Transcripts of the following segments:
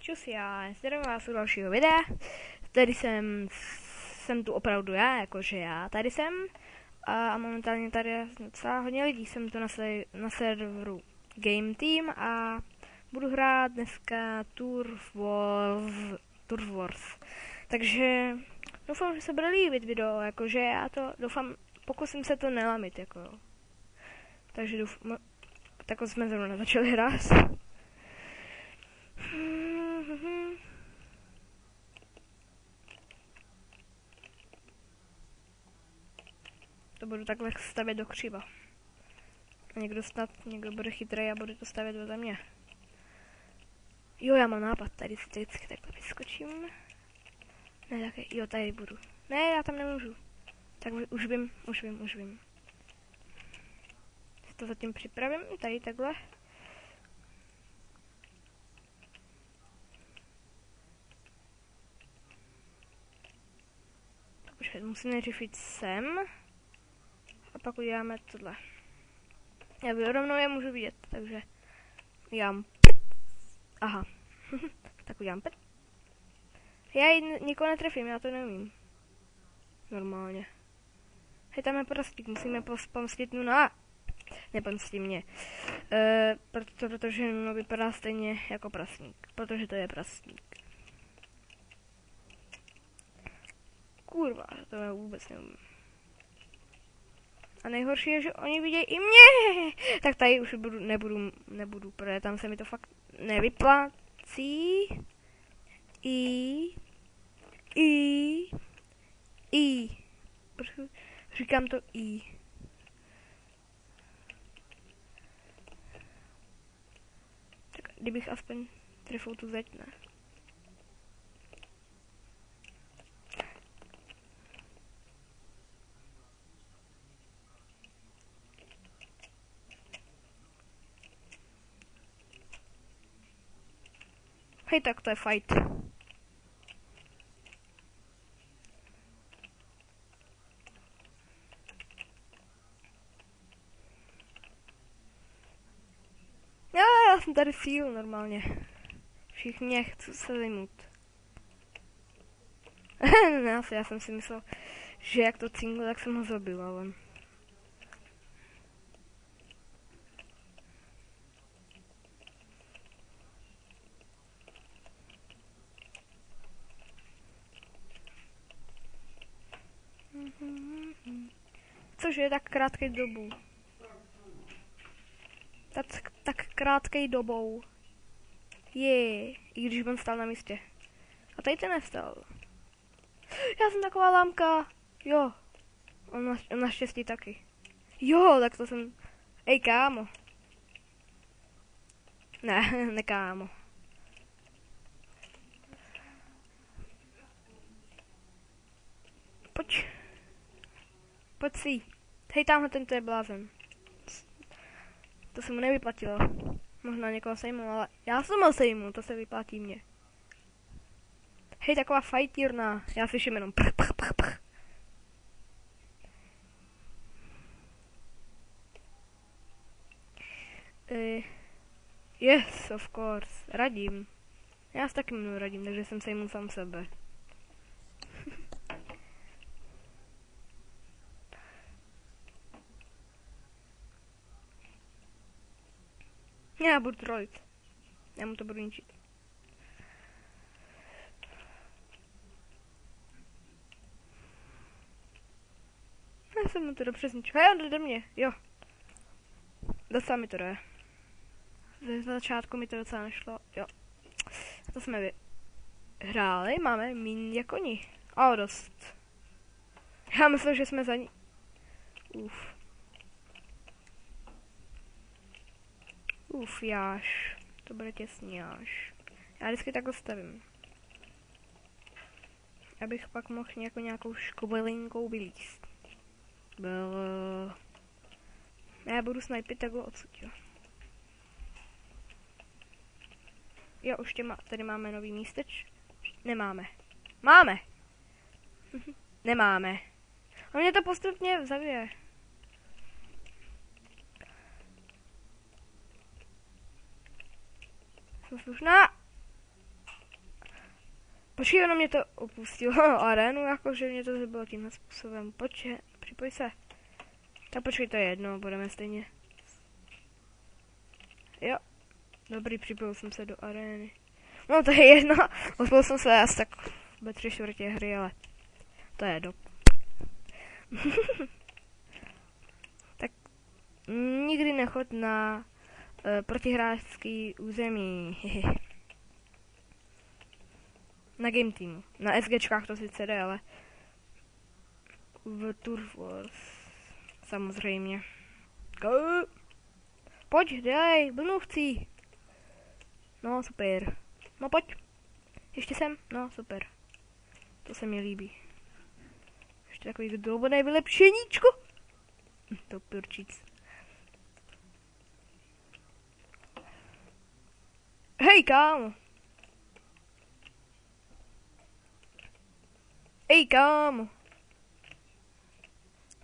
Čus, já zdravím vás u dalšího videa. Tady jsem tu opravdu já, jakože já tady jsem. A momentálně tady je docela hodně lidí. Jsem tu na serveru Game Team a budu hrát dneska Turf Wars. Takže doufám, že se bude líbit video, jakože já to doufám, pokusím se to nelamit, jako. Takže doufám, tak jsme zrovna začali hrát. To budu takhle stavět do křiva. A někdo bude chytrý a bude to stavět vedle mě. Jo, já mám nápad, tady si vždycky takhle vyskočím. Ne, také, jo, tady budu. Ne, já tam nemůžu. Tak už vím. Si to zatím připravím, tady takhle. Počkej, musím nejdřív jít sem. A pak uděláme tohle. Já rovnou je můžu vidět, takže udělám. Aha. Tak udělám pet. Já nikoho netrefím, já to neumím. Normálně. Hej, tam je prastík, musíme pomstit Nuna. Nepomstí mě. Protože Nuno vypadá stejně jako prasník. Protože to je prasník. Kurva, to já vůbec neumím. A nejhorší je, že oni vidějí i mě. Tak tady už nebudu, protože tam se mi to fakt nevyplácí. Říkám to I. Tak kdybych aspoň trefil tu zeď, ne? Hej, tak to je fight. Já jsem tady síl normálně. Všichni chci se vyjmout. Já jsem si myslel, že jak to cinglo, tak jsem ho zabil, ale... Což je tak krátký dobu. Tak krátký dobou. I když on stál na místě. A tady ten nevstal. Já jsem taková lámka. Jo. On naštěstí taky. Jo, tak to jsem... Ej, kámo. Ne, kámo. Pojď si. Hej, tamhle tento je blázen. To se mu nevyplatilo. Možná někoho sejmu, ale já jsem ho sejmu, to se vyplatí mě. Hej, taková fajtírna. Já slyším jenom pch. Yes, of course. Radím. Já se taky mnou radím, takže jsem sejmu sám sebe. Já budu trolit. Já mu to budu ničit. Já jsem mu to dobře zničil. Hej, on jde do mě, jo. Docela mi to jde. Ze začátku mi to docela nešlo, jo. To jsme hráli, máme míň jako oni. O, dost. Já myslím, že jsme za ní. Jáš. To bude těsný, jáš. Já vždycky takhle stavím. Abych pak mohl nějakou škobelinkou vylíst. Já budu snajpit takhle odsud, jo. Jo, už tady máme nový místeč. Nemáme. Máme! Nemáme. A mě to postupně zabije. Jsem slušná. Počkej, ono mě to opustilo arénu, jakože mě to bylo tímhle způsobem. Počkej, připoj se. Tak počkej, to je jedno, budeme stejně. Jo. Dobrý, připojil jsem se do arény. No to je jedno, uspěl jsem se asi tak ve 3/4 hry, ale to je jedno. Tak nikdy nechod na protihráčský území. Na game teamu. Na SGčkách to sice jde, ale v Turf Wars samozřejmě. Go! Pojď, dej, blnůvcí. No, super. No, pojď. Ještě sem. No, super. To se mi líbí. Ještě takový drobné vylepšeníčko. To purčíc. Hej, kámo. Hej, kámo.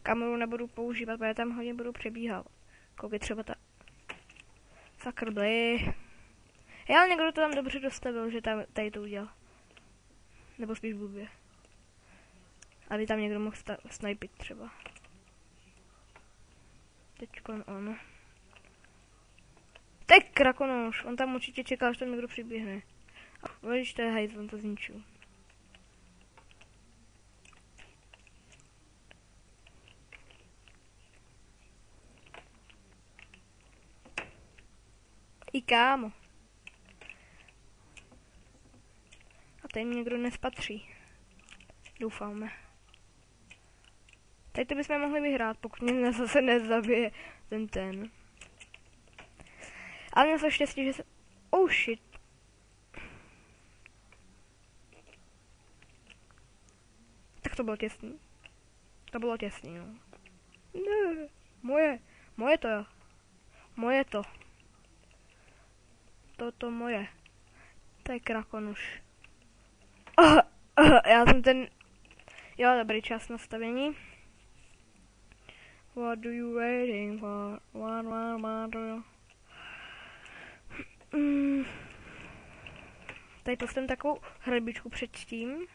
Kameru nebudu používat, protože tam hodně budu přebíhat. Koukej třeba ta... Sakrbly. Já, ale někdo to tam dobře dostavil, že tam, tady to udělal. Nebo spíš blbě. Aby tam někdo mohl snipit třeba. Teďkon on. Tak krakonoš, on tam určitě čekal, že tam někdo přiběhne. A vidíš, to je hajz, on to zničil. I kámo. A tady mi někdo nespatří. Doufáme. Tady to bychom mohli vyhrát, pokud mě zase nezabije ten. Ale měl jsem štěstí, že se... Oh shit. Tak to bylo těsný. To bylo těsný, no. Ne, moje to jo. Moje to. To moje. To je krakonuš. Já jsem ten... Jo, dobrý čas nastavení. What do you waiting for? What do you... Tady postavím takovou hrabičku předtím.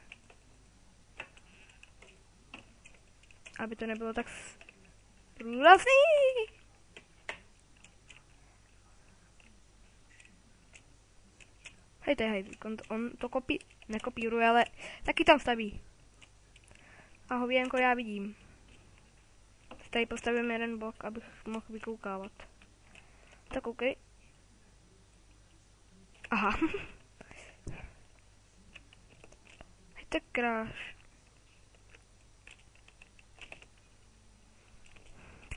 Aby to nebylo tak průrazný. Hej, to je hej, on to nekopíruje, ale taky tam staví. A hověnko já vidím. Tady postavím jeden blok, abych mohl vykoukávat. Tak koukej. Aha. Hej, tak kráš.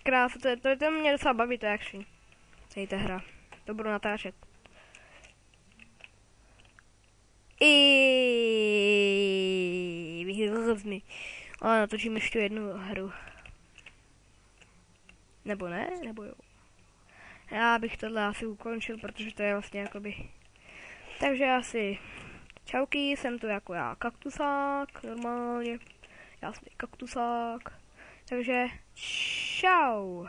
Krása, to mě docela baví, to je akční. Tady ta hra. To budu natáčet. Hrozný. Ale natočím ještě jednu hru. Nebo ne? Nebo jo? Já bych tohle asi ukončil, protože to je vlastně jakoby... Takže asi... Čauky, jsem tu jako já kaktusák, normálně. Já jsem kaktusák. Takže čau.